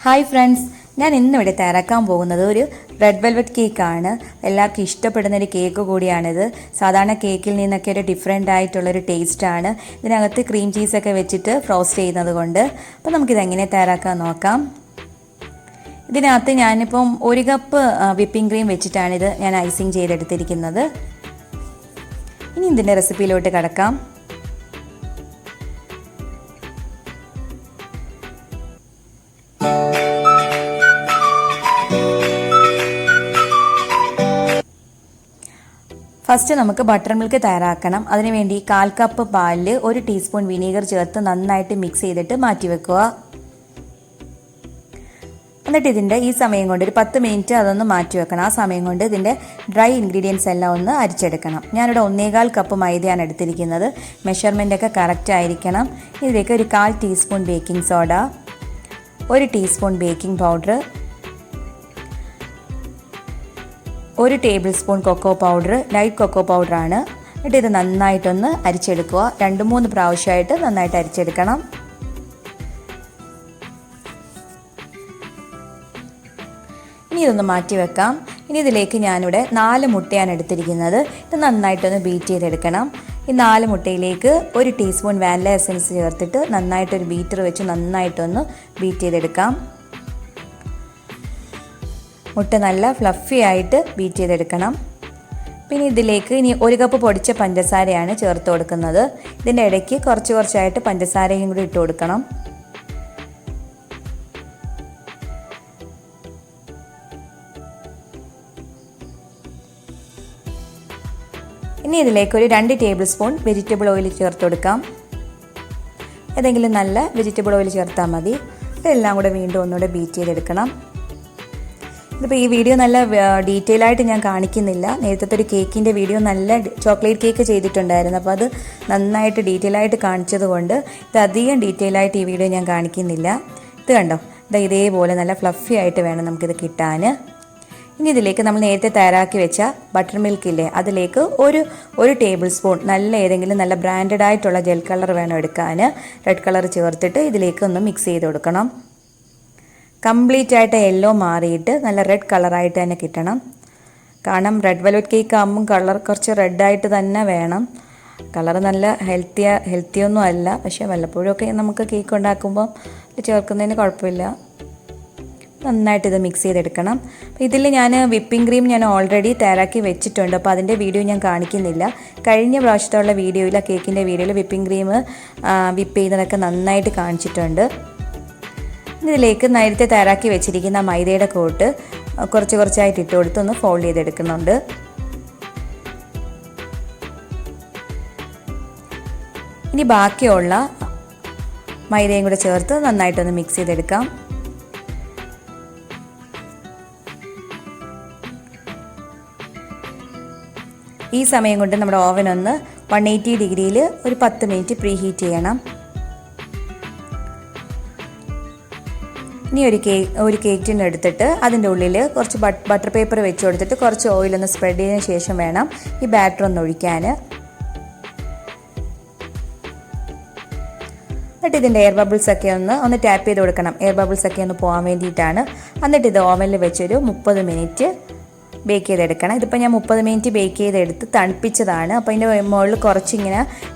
Hi friends, ഞാൻ ഇന്നിവിടെ തയ്യാറാക്കാൻ പോകുന്നത് ഒരു റെഡ് വെൽവെറ്റ് കേക്കാണ്. എല്ലാവർക്കും ഇഷ്ടപ്പെടുന്ന ഒരു കേക്ക് കൂടിയാണിത്. സാധാരണ കേക്കിൽ നിന്നൊക്കെ ഒരു ഡിഫറെൻ്റ് ആയിട്ടുള്ളൊരു ടേസ്റ്റാണ്. ഇതിനകത്ത് ക്രീം ചീസൊക്കെ വെച്ചിട്ട് ഫ്രോസ്റ്റ് ചെയ്യുന്നത് കൊണ്ട്. അപ്പോൾ നമുക്കിതെങ്ങനെ തയ്യാറാക്കാൻ നോക്കാം. ഇതിനകത്ത് ഞാനിപ്പം 1 കപ്പ് വിപ്പിംഗ് ക്രീം വെച്ചിട്ടാണിത് ഞാൻ ഐസിങ് ചെയ്തെടുത്തിരിക്കുന്നത്. ഇനി ഇതിൻ്റെ റെസിപ്പിയിലോട്ട് കടക്കാം. ഫസ്റ്റ് നമുക്ക് ബട്ടർ മിൽക്ക് തയ്യാറാക്കണം. അതിനുവേണ്ടി 1/4 കപ്പ് പാലിൽ 1 ടീസ്പൂൺ വിനീഗർ ചേർത്ത് നന്നായിട്ട് മിക്സ് ചെയ്തിട്ട് മാറ്റി വെക്കുക. എന്നിട്ട് ഇതിൻ്റെ ഈ സമയം കൊണ്ട് ഒരു 10 മിനിറ്റ് അതൊന്ന് മാറ്റി വെക്കണം. ആ സമയം കൊണ്ട് ഇതിൻ്റെ ഡ്രൈ ഇൻഗ്രീഡിയൻസ് എല്ലാം ഒന്ന് അരിച്ചെടുക്കണം. ഞാനിവിടെ 1/4 കപ്പ് മൈദയാണ് എടുത്തിരിക്കുന്നത്. മെഷർമെൻ്റ് ഒക്കെ കറക്റ്റ് ആയിരിക്കണം. ഇതിലേക്ക് ഒരു 1/4 teaspoon baking soda, 1 teaspoon baking powder, 1 tablespoon cocoa powder, light cocoa പൗഡറാണ്. എന്നിട്ട് ഇത് നന്നായിട്ടൊന്ന് അരിച്ചെടുക്കുക. 2-3 പ്രാവശ്യമായിട്ട് നന്നായിട്ട് അരിച്ചെടുക്കണം. ഇനി ഇതൊന്ന് മാറ്റി വെക്കാം. ഇനി ഇതിലേക്ക് ഞാനിവിടെ 4 മുട്ടയാണ് എടുത്തിരിക്കുന്നത്. ഇത് നന്നായിട്ടൊന്ന് ബീറ്റ് ചെയ്തെടുക്കണം. ഈ 4 മുട്ടയിലേക്ക് 1 ടീസ്പൂൺ വാനില എസൻസ് ചേർത്തിട്ട് നന്നായിട്ടൊരു ബീറ്റർ വെച്ച് നന്നായിട്ടൊന്ന് ബീറ്റ് ചെയ്തെടുക്കാം. മുട്ട നല്ല ഫ്ലഫി ആയിട്ട് ബീറ്റ് ചെയ്തെടുക്കണം. പിന്നെ ഇതിലേക്ക് ഇനി 1 കപ്പ് പൊടിച്ച പഞ്ചസാരയാണ് ചേർത്ത് കൊടുക്കുന്നത്. ഇതിൻ്റെ ഇടയ്ക്ക് കുറച്ചായിട്ട് പഞ്ചസാരയും കൂടി ഇട്ട് കൊടുക്കണം. ഇനി ഇതിലേക്ക് ഒരു 2 ടേബിൾ സ്പൂൺ വെജിറ്റബിൾ ഓയിൽ ചേർത്ത് കൊടുക്കാം. ഏതെങ്കിലും നല്ല വെജിറ്റബിൾ ഓയിൽ ചേർത്താൽ മതി. ഇതെല്ലാം കൂടെ വീണ്ടും ഒന്നുകൂടെ ബീറ്റ് ചെയ്തെടുക്കണം. ഇതിപ്പോൾ ഈ വീഡിയോ നല്ല ഡീറ്റെയിൽ ആയിട്ട് ഞാൻ കാണിക്കുന്നില്ല. നേരത്തെ ഒരു കേക്കിൻ്റെ വീഡിയോ നല്ല ചോക്ലേറ്റ് കേക്ക് ചെയ്തിട്ടുണ്ടായിരുന്നു. അപ്പോൾ അത് നന്നായിട്ട് ഡീറ്റെയിൽ ആയിട്ട് കാണിച്ചത് കൊണ്ട് ഇത് അധികം ഡീറ്റെയിൽ ആയിട്ട് ഈ വീഡിയോ ഞാൻ കാണിക്കുന്നില്ല. ഇത് കണ്ടോ, ഇതേപോലെ നല്ല ഫ്ലഫി ആയിട്ട് വേണം നമുക്കിത് കിട്ടാൻ. ഇനി ഇതിലേക്ക് നമ്മൾ നേരത്തെ തയ്യാറാക്കി വെച്ച ബട്ടർ മിൽക്കില്ലേ, അതിലേക്ക് ഒരു ടേബിൾ സ്പൂൺ നല്ല ഏതെങ്കിലും നല്ല ബ്രാൻഡഡ് ആയിട്ടുള്ള ജെൽ കളർ വേണം എടുക്കാൻ. റെഡ് കളർ ചേർത്തിട്ട് ഇതിലേക്ക് ഒന്ന് മിക്സ് ചെയ്ത് കൊടുക്കണം. കംപ്ലീറ്റ് ആയിട്ട് യെല്ലോ മാറിയിട്ട് നല്ല റെഡ് കളറായിട്ട് തന്നെ കിട്ടണം. കാരണം റെഡ് വെൽവെറ്റ് കേക്ക് ആകുമ്പം കളർ കുറച്ച് റെഡായിട്ട് തന്നെ വേണം. കളർ നല്ല ഹെൽത്തിയൊന്നും അല്ല, പക്ഷേ വല്ലപ്പോഴുമൊക്കെ നമുക്ക് കേക്ക് ഉണ്ടാക്കുമ്പോൾ ചേർക്കുന്നതിന് കുഴപ്പമില്ല. നന്നായിട്ട് ഇത് മിക്സ് ചെയ്തെടുക്കണം. ഇതിൽ ഞാൻ വിപ്പിംഗ് ക്രീം ഞാൻ ഓൾറെഡി തയ്യാറാക്കി വെച്ചിട്ടുണ്ട്. അപ്പോൾ അതിൻ്റെ വീഡിയോ ഞാൻ കാണിക്കുന്നില്ല. കഴിഞ്ഞ പ്രാവശ്യത്തുള്ള വീഡിയോയിൽ, ആ കേക്കിൻ്റെ വീഡിയോയിൽ വിപ്പിംഗ് ക്രീം വിപ്പ് ചെയ്യുന്നതൊക്കെ നന്നായിട്ട് കാണിച്ചിട്ടുണ്ട്. ഇതിലേക്ക് നേരത്തെ തയ്യാറാക്കി വെച്ചിരിക്കുന്ന മൈദയുടെ കോട്ട് കുറച്ചായിട്ട് ഇട്ട് കൊടുത്ത് ഒന്ന് ഫോൾഡ് ചെയ്തെടുക്കുന്നുണ്ട്. ഇനി ബാക്കിയുള്ള മൈദയും കൂടെ ചേർത്ത് നന്നായിട്ടൊന്ന് മിക്സ് ചെയ്തെടുക്കാം. ഈ സമയം കൊണ്ട് നമ്മുടെ ഓവൻ ഒന്ന് 180 ഡിഗ്രിയിൽ ഒരു 10 മിനിറ്റ് പ്രീ ഹീറ്റ് ചെയ്യണം. ഇനി ഒരു കേക്ക് ടിൻ എടുത്തിട്ട് അതിൻ്റെ ഉള്ളിൽ കുറച്ച് ബട്ടർ പേപ്പർ വെച്ച് കൊടുത്തിട്ട് കുറച്ച് ഓയിലൊന്ന് സ്പ്രെഡ് ചെയ്തതിന് ശേഷം വേണം ഈ ബാറ്റർ ഒന്ന് ഒഴിക്കാൻ. എന്നിട്ട് ഇതിൻ്റെ എയർ ബബിൾസ് ഒക്കെ ഒന്ന് ടാപ്പ് ചെയ്ത് കൊടുക്കണം. എയർ ബബിൾസ് ഒക്കെ ഒന്ന് പോകാൻ വേണ്ടിയിട്ടാണ്. എന്നിട്ട് ഇത് ഓവനിൽ വെച്ചൊരു 30 മിനിറ്റ് ബേക്ക് ചെയ്തെടുക്കണം. ഇതിപ്പോൾ ഞാൻ 30 മിനിറ്റ് ബേക്ക് ചെയ്തെടുത്ത് തണുപ്പിച്ചതാണ്. അപ്പോൾ അതിൻ്റെ മുകളിൽ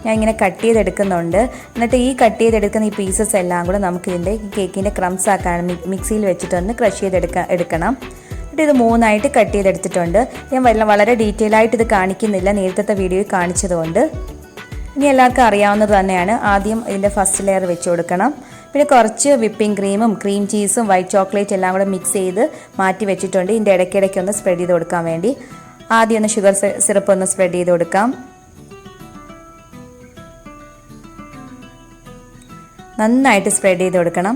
ഞാൻ ഇങ്ങനെ കട്ട് ചെയ്തെടുക്കുന്നുണ്ട്. എന്നിട്ട് ഈ കട്ട് ചെയ്തെടുക്കുന്ന ഈ പീസസ് എല്ലാം കൂടെ നമുക്കിതിൻ്റെ കേക്കിൻ്റെ ക്രംസ് ആക്കാൻ മിക്സിയിൽ വെച്ചിട്ടൊന്ന് ക്രഷ് എടുക്കണം. എന്നിട്ട് ഇത് 3ആയിട്ട് കട്ട് ചെയ്തെടുത്തിട്ടുണ്ട്. ഞാൻ വളരെ ഡീറ്റെയിൽ ആയിട്ട് ഇത് കാണിക്കുന്നില്ല, നേരത്തെ വീഡിയോയിൽ കാണിച്ചതുകൊണ്ട്. ഇനി എല്ലാവർക്കും അറിയാവുന്നത് തന്നെയാണ്. ആദ്യം ഇതിൻ്റെ ഫസ്റ്റ് ലെയർ വെച്ച് കൊടുക്കണം. പിന്നെ കുറച്ച് വിപ്പിംഗ് ക്രീമും ക്രീം ചീസും വൈറ്റ് ചോക്ലേറ്റ് എല്ലാം കൂടെ മിക്സ് ചെയ്ത് മാറ്റി വെച്ചിട്ടുണ്ട്. ഇതിൻ്റെ ഇടയ്ക്കിടയ്ക്ക് ഒന്ന് സ്പ്രെഡ് ചെയ്ത് കൊടുക്കാൻ വേണ്ടി ആദ്യം ഒന്ന് ഷുഗർ സിറപ്പ് ഒന്ന് സ്പ്രെഡ് ചെയ്ത് കൊടുക്കാം. നന്നായിട്ട് സ്പ്രെഡ് ചെയ്ത് കൊടുക്കണം.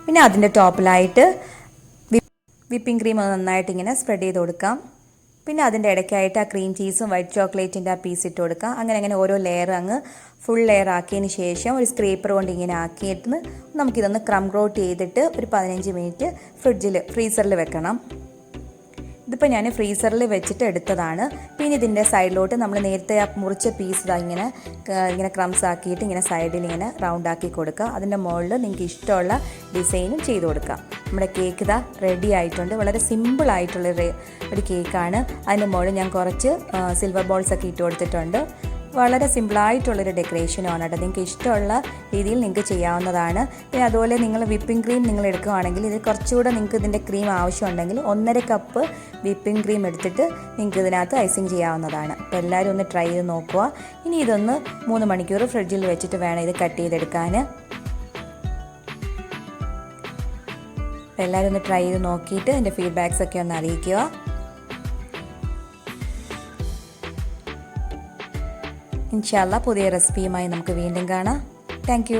പിന്നെ അതിൻ്റെ ടോപ്പിലായിട്ട് വിപ്പിംഗ് ക്രീം നന്നായിട്ട് ഇങ്ങനെ സ്പ്രെഡ് ചെയ്ത് കൊടുക്കാം. പിന്നെ അതിൻ്റെ ഇടയ്ക്കായിട്ട് ആ ക്രീം ചീസും വൈറ്റ് ചോക്ലേറ്റിൻ്റെ ആ പീസ് ഇട്ട് കൊടുക്കാം. അങ്ങനെ ഓരോ ലെയർ അങ്ങ് ഫുൾ ലെയർ ആക്കിയതിന് ശേഷം ഒരു സ്ക്രേപ്പർ കൊണ്ട് ഇങ്ങനെ ആക്കിയിട്ട് നമുക്കിതൊന്ന് ക്രം കോട്ട് ചെയ്തിട്ട് ഒരു 15 മിനിറ്റ് ഫ്രീസറിൽ വെക്കണം. ഇതിപ്പോൾ ഞാൻ ഫ്രീസറിൽ വെച്ചിട്ട് എടുത്തതാണ്. പിന്നെ ഇതിൻ്റെ സൈഡിലോട്ട് നമ്മൾ നേരത്തെ ആ മുറിച്ച പീസ് ഇങ്ങനെ ക്രംസ് ആക്കിയിട്ട് ഇങ്ങനെ സൈഡിൽ ഇങ്ങനെ റൗണ്ട് ആക്കി കൊടുക്കുക. അതിൻ്റെ മുകളിൽ നിങ്ങൾക്ക് ഇഷ്ടമുള്ള ഡിസൈനും ചെയ്ത് കൊടുക്കാം. നമ്മുടെ കേക്ക് ഇതാ റെഡി ആയിട്ടുണ്ട്. വളരെ സിമ്പിളായിട്ടുള്ള ഒരു കേക്കാണ്. അതിൻ്റെ മുകളിൽ ഞാൻ കുറച്ച് സിൽവർ ബോൾസ് ഒക്കെ ഇട്ട് കൊടുത്തിട്ടുണ്ട്. വളരെ സിമ്പിളായിട്ടുള്ളൊരു ഡെക്കറേഷനുമാണ് കേട്ടോ. നിങ്ങൾക്ക് ഇഷ്ടമുള്ള രീതിയിൽ നിങ്ങൾക്ക് ചെയ്യാവുന്നതാണ്. പിന്നെ അതുപോലെ നിങ്ങൾ വിപ്പിംഗ് ക്രീം നിങ്ങൾ എടുക്കുകയാണെങ്കിൽ ഇത് കുറച്ചുകൂടെ നിങ്ങൾക്ക് ഇതിൻ്റെ ക്രീം ആവശ്യമുണ്ടെങ്കിൽ 1.5 കപ്പ് വിപ്പിംഗ് ക്രീം എടുത്തിട്ട് നിങ്ങൾക്ക് ഇതിനകത്ത് ഐസിങ് ചെയ്യാവുന്നതാണ്. അപ്പോൾ എല്ലാവരും ഒന്ന് ട്രൈ ചെയ്ത് നോക്കുക. ഇനി ഇതൊന്ന് 3 മണിക്കൂർ ഫ്രിഡ്ജിൽ വെച്ചിട്ട് വേണം ഇത് കട്ട് ചെയ്തെടുക്കാൻ. അപ്പോൾ എല്ലാവരും ഒന്ന് ട്രൈ ചെയ്ത് നോക്കിയിട്ട് എൻ്റെ ഫീഡ്ബാക്സ് ഒക്കെ ഒന്ന് അറിയിക്കുക. ഇൻഷാ അല്ലാഹ് പുതിയ റെസിപ്പിയുമായി നമുക്ക് വീണ്ടും കാണാം. Thank you.